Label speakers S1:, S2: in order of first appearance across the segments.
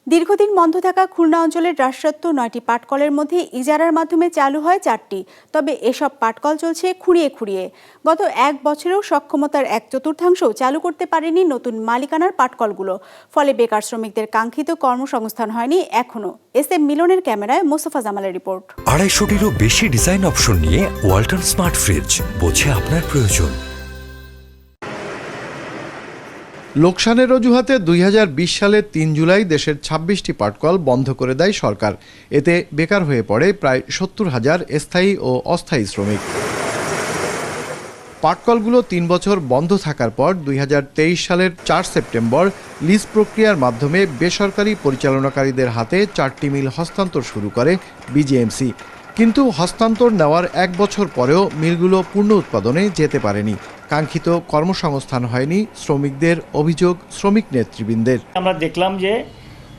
S1: দীর্ঘদিন বন্ধ থাকা খুলনা অঞ্চলের রাষ্ট্রায়ত্ত ৯টি পাটকলের মধ্যে ইজারার মাধ্যমে চালু হয় 4টি। তবে এসব পাটকল চলছে খুঁড়িয়ে খুঁড়িয়ে। গত এক বছরেও সক্ষমতার 1/4 চালু করতে পারেনি নতুন মালিকানার পাটকলগুলো। ফলে বেকার শ্রমিকদের কাঙ্ক্ষিত কর্মসংস্থান হয়নি এখনো। SM মিলনের ক্যামেরায় মোস্তফা জামালের রিপোর্ট।
S2: 250-টিরও বেশি ডিজাইন অপশন নিয়ে ওয়ালটন স্মার্ট ফ্রিজ, বোঝে আপনার প্রয়োজন।
S3: লোকসানের অজুহাতে 2020 সালের 3 জুলাই দেশের 26টি পাটকল বন্ধ করে দেয় সরকার। এতে বেকার হয়ে পড়ে প্রায় 70,000 স্থায়ী ও অস্থায়ী শ্রমিক। পাটকলগুলো 3 বছর বন্ধ থাকার পর 2023 সালের 4 সেপ্টেম্বর লিজ প্রক্রিয়ার মাধ্যমে বেসরকারি পরিচালনাকারীদের হাতে 4টি মিল হস্তান্তর শুরু করে বিজেএমসি। কিন্তু হস্তান্তর নেওয়ার 1 বছর পরেও মিলগুলো পূর্ণ উৎপাদনে যেতে পারেনি। কাঙ্ক্ষিত কর্মসংস্থান হয়নি শ্রমিকদের, অভিযোগ শ্রমিক নেতৃবৃন্দের।
S4: আমরা দেখলাম যে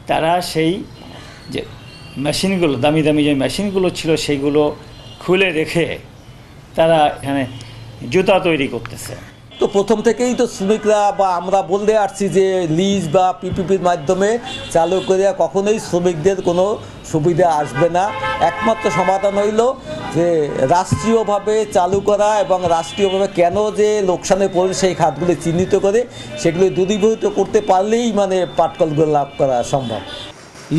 S4: তারা সেই যে মেশিনগুলো, দামি দামি যে মেশিনগুলো ছিল সেইগুলো খুলে রেখে তারা এখানে জুতা তৈরি করতেছে।
S5: তো প্রথম থেকেই তো শ্রমিকরা বা আমরা বলতে আসছি যে লিজ বা পিপিপির মাধ্যমে চালু করে কখনোই শ্রমিকদের কোনো সুবিধা আসবে না। একমাত্র সমাধান হইল যে রাষ্ট্রীয়ভাবে চালু করা এবং রাষ্ট্রীয়ভাবে কেন যে লোকসানে পড়ে সেই খাতগুলি চিহ্নিত করে সেগুলি দূরীভূত করতে পারলেই পাটকলগুলো লাভ করা সম্ভব।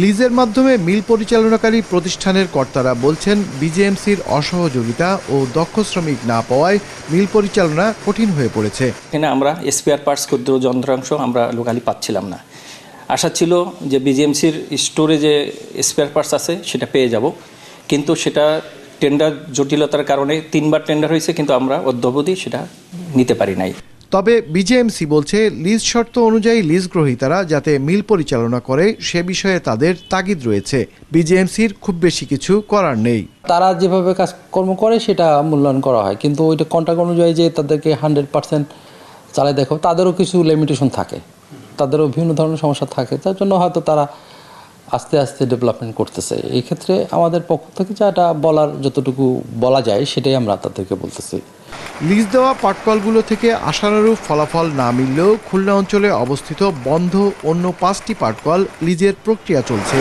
S3: লিজের মাধ্যমে মিল পরিচালনাকারী প্রতিষ্ঠানের কর্তারা বলছেন বিজেএমসির অসহযোগিতা ও দক্ষ শ্রমিক না পাওয়ায় মিল পরিচালনা কঠিন হয়ে পড়েছে।
S6: এখানে আমরা স্পেয়ার পার্টস, ক্ষুদ্র যন্ত্রাংশ আমরা লোকালি পাচ্ছিলাম না। আশা ছিল যে বিজেএমসির স্টোরে যে স্পেয়ার পার্টস আছে সেটা পেয়ে যাব, কিন্তু সেটা টেন্ডার জটিলতার কারণে 3বার টেন্ডার হয়েছে, কিন্তু আমরা অদ্যাবধি সেটা নিতে পারি নাই।
S3: তবে বিজেএমসি বলছে লিজ শর্ত অনুযায়ী লিজ গ্রহীতারা যাতে মিল পরিচালনা করে সে বিষয়ে তাদের তাগিদ রয়েছে। বিজেএমসির খুব বেশি কিছু করার নেই।
S7: তারা যেভাবে কাজকর্ম করে সেটা মূল্যায়ন করা হয়, কিন্তু ওইটা কন্ট্রাক্ট অনুযায়ী যে তাদেরকে 100% চালায় দেখো, তাদেরও কিছু লিমিটেশন থাকে, তাদেরও বিভিন্ন ধরনের সমস্যা থাকে। তার জন্য হয়তো তারা আস্তে আস্তে ডেভেলপমেন্ট করতেছে। এই ক্ষেত্রে আমাদের পক্ষ থেকে যেটা বলার, যতটুকু বলা যায় সেটাই আমরা তাদেরকে বলতেছি।
S3: লিজ দেওয়া পাটকলগুলো থেকে আশানুরূপ ফলাফল না মিললেও খুলনা অঞ্চলে অবস্থিত বন্ধ অন্য 5টি পাটকল লিজের প্রক্রিয়া চলছে।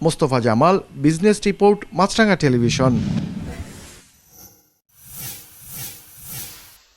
S3: মোস্তফা জামাল, বিজনেস রিপোর্ট, মাছরাঙা টেলিভিশন।